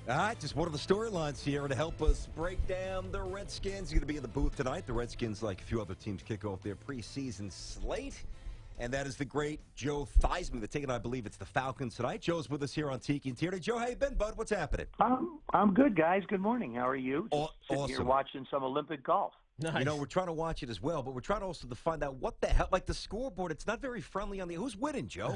All right, just one of the storylines here to help us break down the Redskins. Going to be in the booth tonight. The Redskins, like a few other teams, kick off their preseason slate. And that is the great Joe Theismann. They're taking, I believe, it's the Falcons tonight. Joe's with us here on Tiki Tierney. Joe, how you been, bud? What's happening? I'm good, guys. Good morning. How are you? Just sitting here Awesome. watching some Olympic golf. Nice. You know, we're trying to watch it as well, but we're trying also to find out what the hell, like the scoreboard, it's not very friendly on the, who's winning, Joe?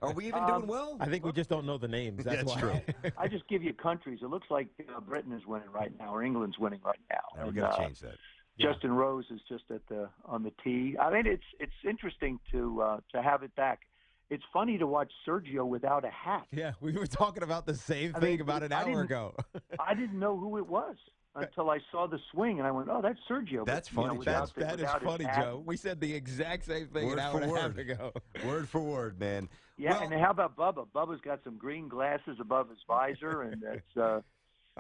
Are we even doing well? I think we just don't know the names. That's why. true. I just give you countries. It looks like Britain is winning right now, or England's winning right now. Now we got to change that. Justin Rose is just on the tee. I mean, it's interesting to have it back. It's funny to watch Sergio without a hat. Yeah, we were talking about the same thing about an hour ago. I didn't know who it was until I saw the swing, and I went, "Oh, that's Sergio." That's funny, Joe. That is funny, Joe. We said the exact same thing Word an hour for and a half word. ago. Word for word, man. Yeah, Well, and how about Bubba? Bubba's got some green glasses above his visor, and it's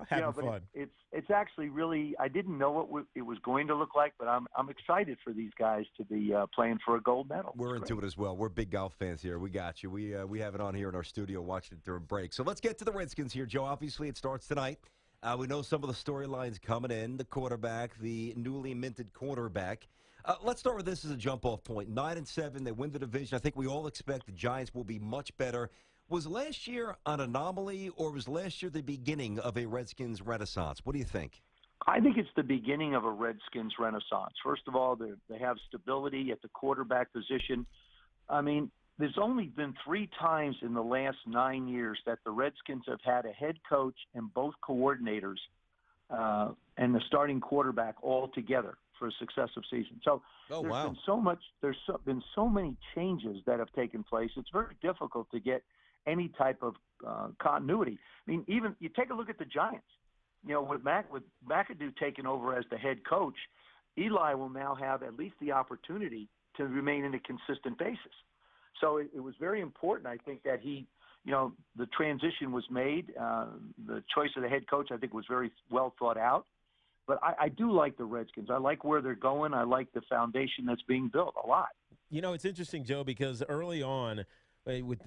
Having fun. It's actually really. I didn't know what it was going to look like, but I'm excited for these guys to be playing for a gold medal. we're into it as well. We're big golf fans here. We got you. We have it on here in our studio, watching it during break. So let's get to the Redskins here, Joe. Obviously, it starts tonight. We know some of the storylines coming in, the quarterback, the newly minted cornerback. Let's start with this as a jump-off point. 9-7, they win the division. I think we all expect the Giants will be much better. Was last year an anomaly, or was last year the beginning of a Redskins renaissance? What do you think? I think it's the beginning of a Redskins renaissance. First of all, they have stability at the quarterback position. I mean, there's only been 3 times in the last 9 years that the Redskins have had a head coach and both coordinators and the starting quarterback all together for a successive season. So there's been so much. Been so many changes that have taken place. It's very difficult to get any type of continuity. I mean, even you take a look at the Giants. You know, with McAdoo taking over as the head coach, Eli will now have at least the opportunity to remain in a consistent basis. So it was very important, I think, that the transition was made. The choice of the head coach, I think, was very well thought out. But I do like the Redskins. I like where they're going. I like the foundation that's being built a lot. You know, it's interesting, Joe, because early on, with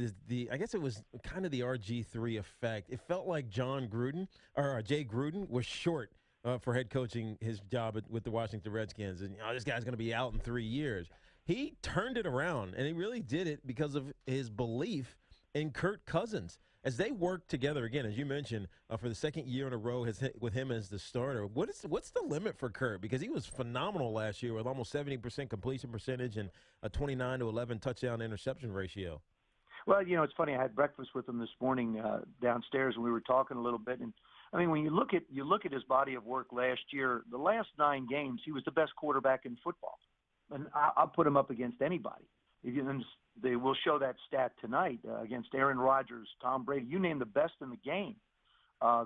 I guess it was kind of the RG3 effect. It felt like Jay Gruden was short for head coaching his job with the Washington Redskins. And, this guy's going to be out in 3 years. He turned it around, and he really did it because of his belief in Kirk Cousins. As they worked together, again, as you mentioned, for the second year in a row with him as the starter, what's the limit for Kirk? Because he was phenomenal last year with almost 70% completion percentage and a 29-11 touchdown-interception ratio. Well, it's funny. I had breakfast with him this morning downstairs, and we were talking a little bit. And I mean, when you look at his body of work last year, the last 9 games, he was the best quarterback in football, and I'll put him up against anybody. They will show that stat tonight against Aaron Rodgers, Tom Brady. You name the best in the game.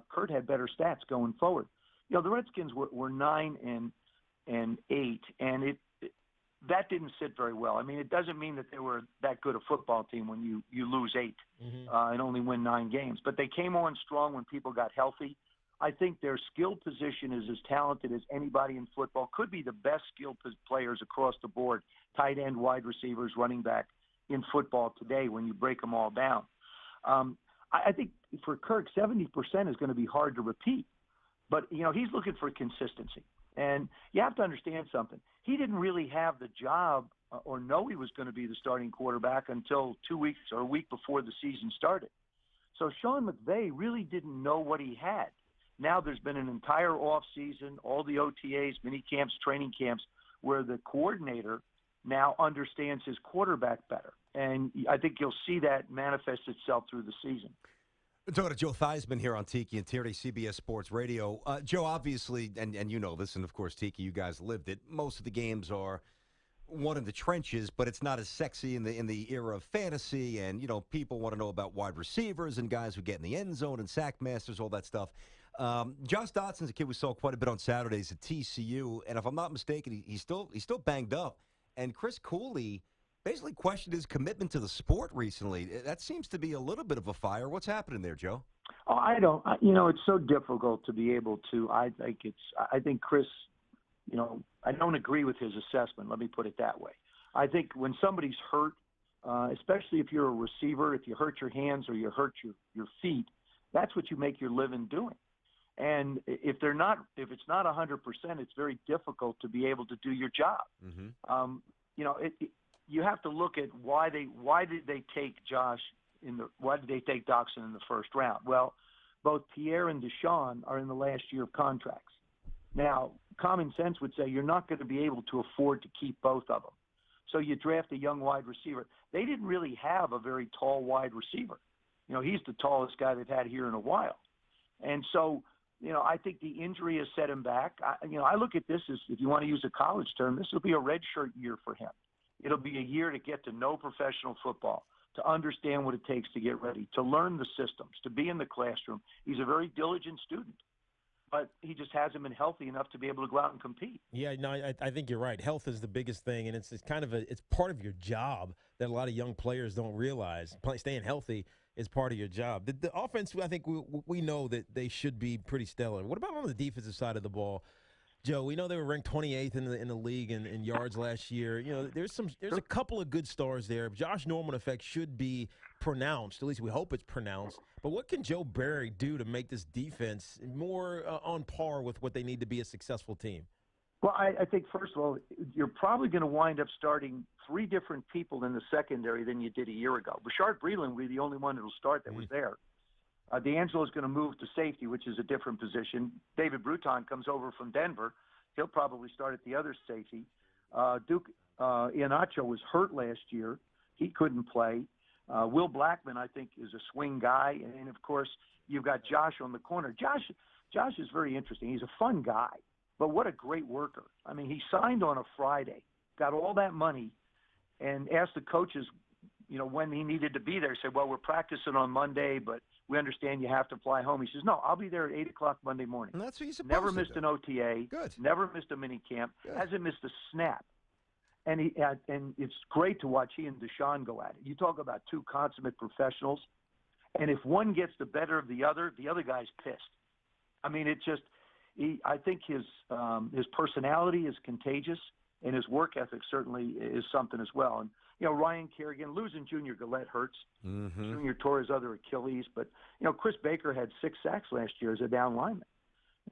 Kurt had better stats going forward. The Redskins were 9-8, and that didn't sit very well. I mean, it doesn't mean that they were that good a football team when you lose 8 and only win 9 games. But they came on strong when people got healthy. I think their skill position is as talented as anybody in football. Could be the best skilled players across the board, tight end, wide receivers, running back in football today when you break them all down. I think for Kirk, 70% is going to be hard to repeat. But, he's looking for consistency. And you have to understand something. He didn't really have the job or know he was going to be the starting quarterback until 2 weeks or a week before the season started. So Sean McVay really didn't know what he had. Now there's been an entire offseason, all the OTAs, mini camps, training camps, where the coordinator now understands his quarterback better. And I think you'll see that manifest itself through the season. We're talking to Joe Theismann here on Tiki and Tierney, CBS Sports Radio. Joe, obviously, and you know this, and of course, Tiki, you guys lived it. Most of the games are won in the trenches, but it's not as sexy in the era of fantasy. And people want to know about wide receivers and guys who get in the end zone and sack masters, all that stuff. Josh Dotson's a kid we saw quite a bit on Saturdays at TCU, and if I'm not mistaken, he's still banged up. And Chris Cooley basically questioned his commitment to the sport recently. That seems to be a little bit of a fire. What's happening there, Joe? Oh, I don't. It's so difficult to be able to. I think Chris. I don't agree with his assessment. Let me put it that way. I think when somebody's hurt, especially if you're a receiver, if you hurt your hands or you hurt your feet, That's what you make your living doing. And if it's not 100%, it's very difficult to be able to do your job. Mm-hmm. You have to look at why did they take Doxson in the first round? Well, both Pierre and Deshaun are in the last year of contracts. Now, common sense would say you're not going to be able to afford to keep both of them. So you draft a young wide receiver. They didn't really have a very tall wide receiver. He's the tallest guy they've had here in a while. And so, I think the injury has set him back. I look at this as, if you want to use a college term, this will be a redshirt year for him. It'll be a year to get to know professional football, to understand what it takes to get ready, to learn the systems, to be in the classroom. He's a very diligent student, but he just hasn't been healthy enough to be able to go out and compete. Yeah, no, I think you're right. Health is the biggest thing, and it's kind of it's part of your job that a lot of young players don't realize. Staying healthy is part of your job. The offense, I think we know that they should be pretty stellar. What about on the defensive side of the ball? Joe, we know they were ranked 28th in the league in yards last year. There's a couple of good stars there. Josh Norman effect should be pronounced. At least we hope it's pronounced. But what can Joe Barry do to make this defense more on par with what they need to be a successful team? Well, I think, first of all, you're probably going to wind up starting 3 different people in the secondary than you did a year ago. Rashard Breeland will be the only one that will start that was there. D'Angelo is going to move to safety, which is a different position. David Bruton comes over from Denver. He'll probably start at the other safety. Duke Iheanacho was hurt last year. He couldn't play. Will Blackman, I think, is a swing guy. And, of course, you've got Josh on the corner. Josh is very interesting. He's a fun guy, but what a great worker. I mean, he signed on a Friday, got all that money, and asked the coaches, when he needed to be there. He said, well, we're practicing on Monday, but we understand you have to fly home. He says, no, I'll be there at 8 o'clock Monday morning. And that's what he's supposed Never to missed do. an OTA. Good. Never missed a mini camp. Good. Hasn't missed a snap. And it's great to watch he and Deshaun go at it. You talk about 2 consummate professionals, and if one gets the better of the other guy's pissed. I mean, I think his personality is contagious, and his work ethic certainly is something as well. And Ryan Kerrigan, losing Junior Gillette hurts. Mm-hmm. Junior tore his other Achilles, but Chris Baker had 6 sacks last year as a down lineman,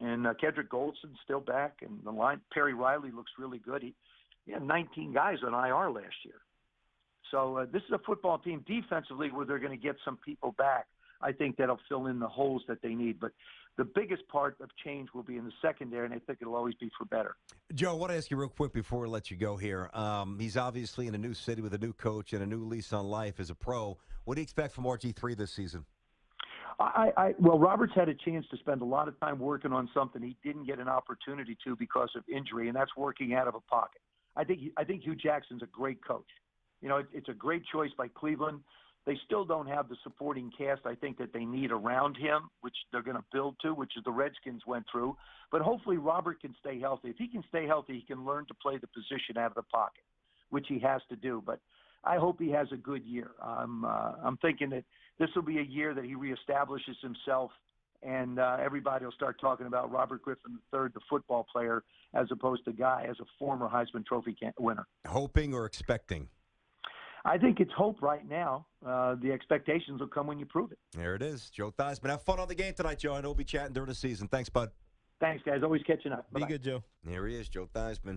and Kedrick Goldson's still back, and the line Perry Riley looks really good. He had 19 guys on IR last year. So this is a football team defensively where they're going to get some people back. I think that'll fill in the holes that they need. But the biggest part of change will be in the secondary, and I think it'll always be for better. Joe, I want to ask you real quick before we let you go here. He's obviously in a new city with a new coach and a new lease on life as a pro. What do you expect from RG3 this season? Well, Roberts had a chance to spend a lot of time working on something he didn't get an opportunity to because of injury, and that's working out of a pocket. I think Hugh Jackson's a great coach. It's a great choice by Cleveland. They still don't have the supporting cast, I think, that they need around him, which they're going to build to, which is the Redskins went through. But hopefully Robert can stay healthy. If he can stay healthy, he can learn to play the position out of the pocket, which he has to do. But I hope he has a good year. I'm thinking that this will be a year that he reestablishes himself, and everybody will start talking about Robert Griffin III, the football player, as opposed to Guy as a former Heisman Trophy winner. Hoping or expecting? I think it's hope right now. The expectations will come when you prove it. There it is. Joe Theismann. Have fun on the game tonight, Joe. I know we'll be chatting during the season. Thanks, bud. Thanks, guys. Always catching up. Bye-bye. Be good, Joe. Here he is, Joe Theismann.